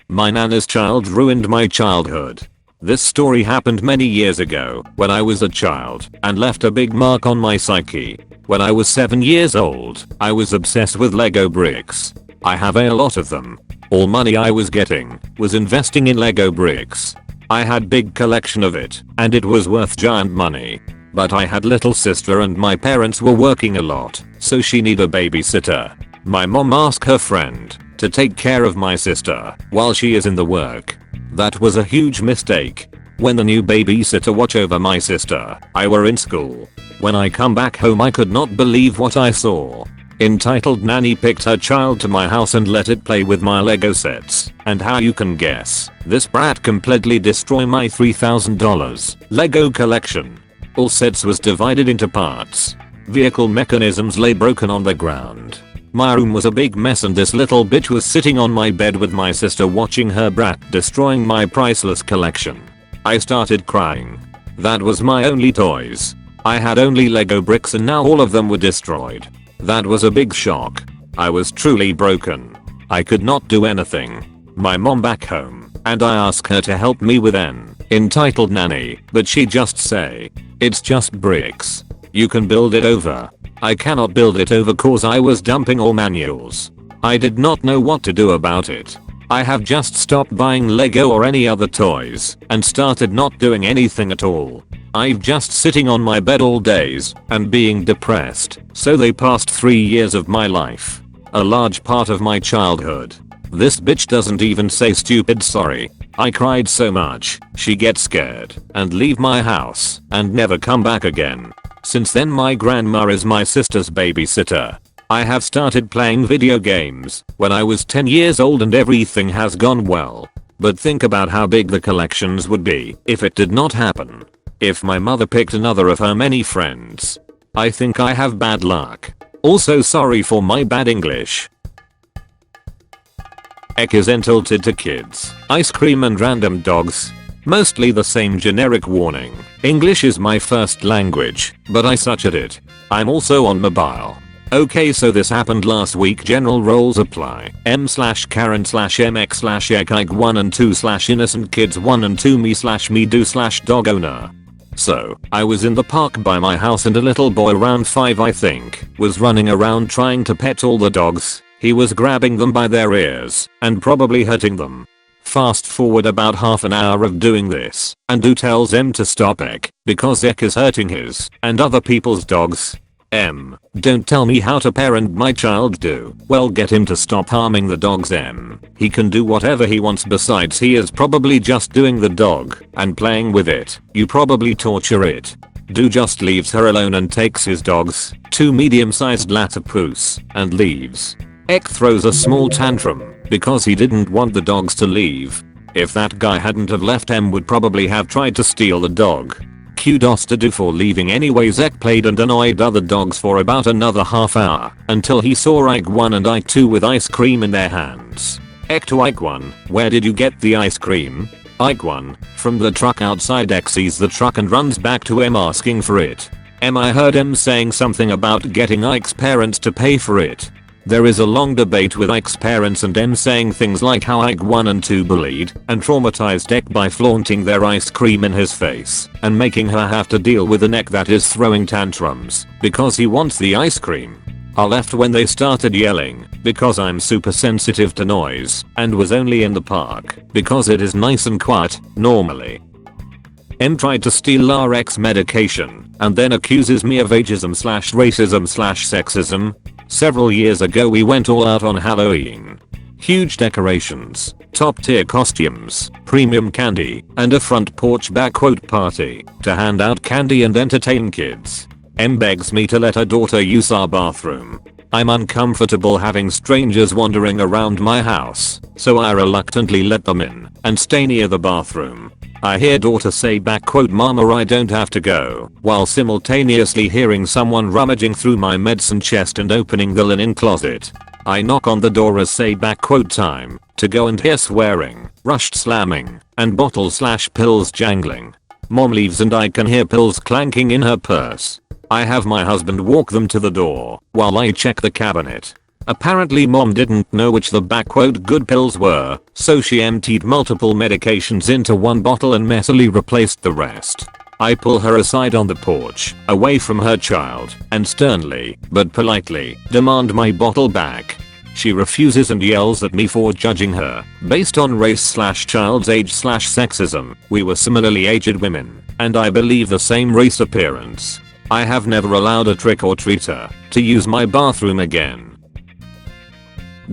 My nana's child ruined my childhood. This story happened many years ago when I was a child and left a big mark on my psyche. When I was 7 years old, I was obsessed with Lego bricks. I have a lot of them. All money I was getting was investing in Lego bricks. I had big collection of it and it was worth giant money. But I had little sister and my parents were working a lot, so she needed a babysitter. My mom asked her friend to take care of my sister while she is in the work. That was a huge mistake. When the new babysitter watch over my sister, I were in school. When I come back home I could not believe what I saw. Entitled nanny picked her child to my house and let it play with my Lego sets. And how you can guess, this brat completely destroyed my $3,000 Lego collection. All sets was divided into parts. Vehicle mechanisms lay broken on the ground. My room was a big mess and this little bitch was sitting on my bed with my sister watching her brat destroying my priceless collection. I started crying. That was my only toys. I had only Lego bricks and now all of them were destroyed. That was a big shock. I was truly broken. I could not do anything. My mom back home and I asked her to help me with an entitled nanny, but she just say, "It's just bricks. You can build it over." I cannot build it over cause I was dumping all manuals. I did not know what to do about it. I have just stopped buying Lego or any other toys and started not doing anything at all. I've just sitting on my bed all days and being depressed. So they passed 3 years of my life. A large part of my childhood. This bitch doesn't even say stupid sorry. I cried so much, she gets scared and leave my house and never come back again. Since then my grandma is my sister's babysitter. I have started playing video games when I was 10 years old and everything has gone well. But think about how big the collections would be if it did not happen. If my mother picked another of her many friends. I think I have bad luck. Also sorry for my bad English. Ek is entitled to kids, ice cream and random dogs. Mostly the same generic warning. English is my first language, but I suck at it. I'm also on mobile. Okay, so this happened last week. General roles apply. m/Karen/mx/ek1 and 2/innocent kids 1 and 2 me do/dog owner. So, I was in the park by my house and a little boy around 5 I think, was running around trying to pet all the dogs. He was grabbing them by their ears and probably hurting them. Fast forward about half an hour of doing this, and Do tells M to stop Ek, because Ek is hurting his and other people's dogs. M, don't tell me how to parent my child. Do, well, get him to stop harming the dogs. M, he can do whatever he wants, besides he is probably just doing the dog and playing with it. You probably torture it. Do just leaves her alone and takes his dogs, 2 medium-sized Latapoos, and leaves. Ek throws a small tantrum because he didn't want the dogs to leave. If that guy hadn't have left, M would probably have tried to steal the dog. Kudos to Do for leaving anyways. Ek played and annoyed other dogs for about another half hour until he saw Ike 1 and Ike 2 with ice cream in their hands. Ek to Ike 1, where did you get the ice cream? Ike 1, from the truck outside. Ek sees the truck and runs back to M asking for it. M, I heard M saying something about getting Ike's parents to pay for it. There is a long debate with Ike's parents and M saying things like how Ike 1 and 2 bullied and traumatized Ek by flaunting their ice cream in his face and making her have to deal with an Ek that is throwing tantrums because he wants the ice cream. I left when they started yelling because I'm super sensitive to noise and was only in the park because it is nice and quiet normally. M tried to steal our Ek's medication and then accuses me of ageism/racism/sexism. Several years ago we went all out on Halloween. Huge decorations, top tier costumes, premium candy, and a front porch party to hand out candy and entertain kids. M begs me to let her daughter use our bathroom. I'm uncomfortable having strangers wandering around my house, so I reluctantly let them in and stay near the bathroom. I hear daughter say "Mama, I don't have to go," while simultaneously hearing someone rummaging through my medicine chest and opening the linen closet. I knock on the door as say "Time to go," and hear swearing, rushed slamming, and bottles/pills jangling. Mom leaves and I can hear pills clanking in her purse. I have my husband walk them to the door while I check the cabinet. Apparently mom didn't know which the good pills were, so she emptied multiple medications into one bottle and messily replaced the rest. I pull her aside on the porch, away from her child, and sternly, but politely, demand my bottle back. She refuses and yells at me for judging her, based on race/child's age/sexism. We were similarly aged women, and I believe the same race appearance. I have never allowed a trick-or-treater to use my bathroom again.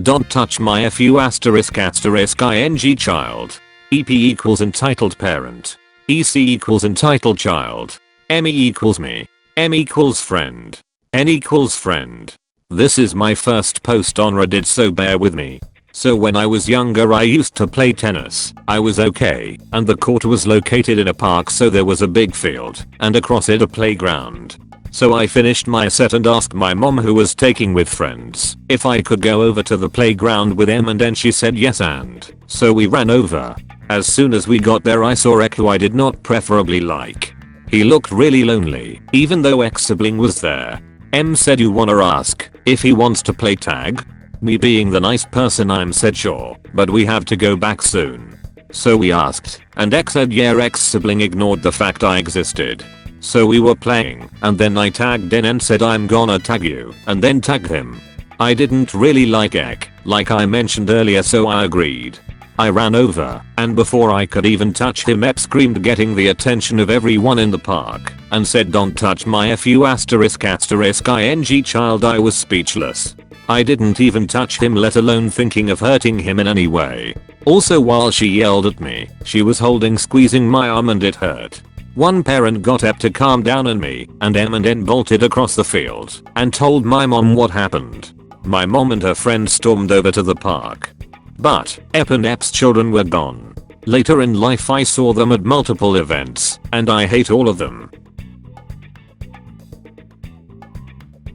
Don't touch my fu ***ing child. EP equals entitled parent. EC equals entitled child. ME equals me. M equals friend. N equals friend. This is my first post on Reddit, so bear with me. So when I was younger I used to play tennis. I was okay, and the court was located in a park, so there was a big field, and across it a playground. So I finished my set and asked my mom, who was taking with friends, if I could go over to the playground with them, and then she said yes, and so we ran over. As soon as we got there I saw Ek, who I did not preferably like. He looked really lonely, even though ex-sibling was there. M said, "You wanna ask if he wants to play tag?" Me being the nice person I'm said sure, but we have to go back soon. So we asked, and X said yeah. Ex-sibling ignored the fact I existed. So we were playing, and then I tagged in and said I'm gonna tag you, and then tagged him. I didn't really like Ek, like I mentioned earlier, so I agreed. I ran over, and before I could even touch him, Ep screamed, getting the attention of everyone in the park, and said, "Don't touch my fu ***ing child." I was speechless. I didn't even touch him, let alone thinking of hurting him in any way. Also, while she yelled at me, she was squeezing my arm, and it hurt. One parent got Ep to calm down, and me and M and N bolted across the field and told my mom what happened. My mom and her friend stormed over to the park. But Ep and Ep's children were gone. Later in life I saw them at multiple events, and I hate all of them.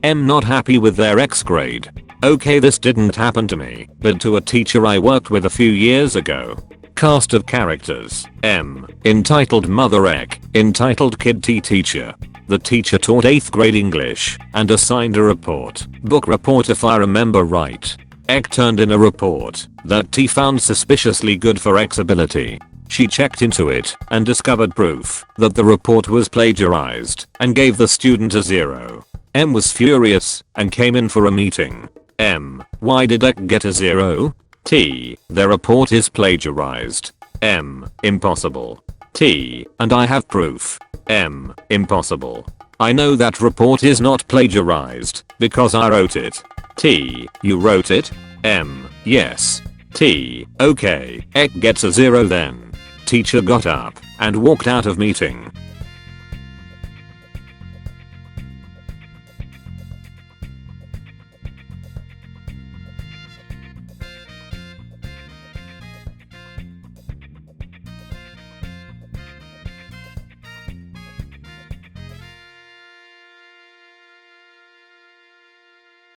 M not happy with their X grade. Okay, this didn't happen to me, but to a teacher I worked with a few years ago. Cast of characters: M, entitled Mother Ek, entitled Kid T teacher. The teacher taught 8th grade English and assigned a report, book report if I remember right. Ek turned in a report that T found suspiciously good for Ek's ability. She checked into it and discovered proof that the report was plagiarized and gave the student a 0. M was furious and came in for a meeting. M, why did Ek get a 0? T, their report is plagiarized. M, impossible. T, and I have proof. M, impossible. I know that report is not plagiarized because I wrote it. T, you wrote it? M, yes. T, okay. Ek gets a 0 then. Teacher got up and walked out of meeting.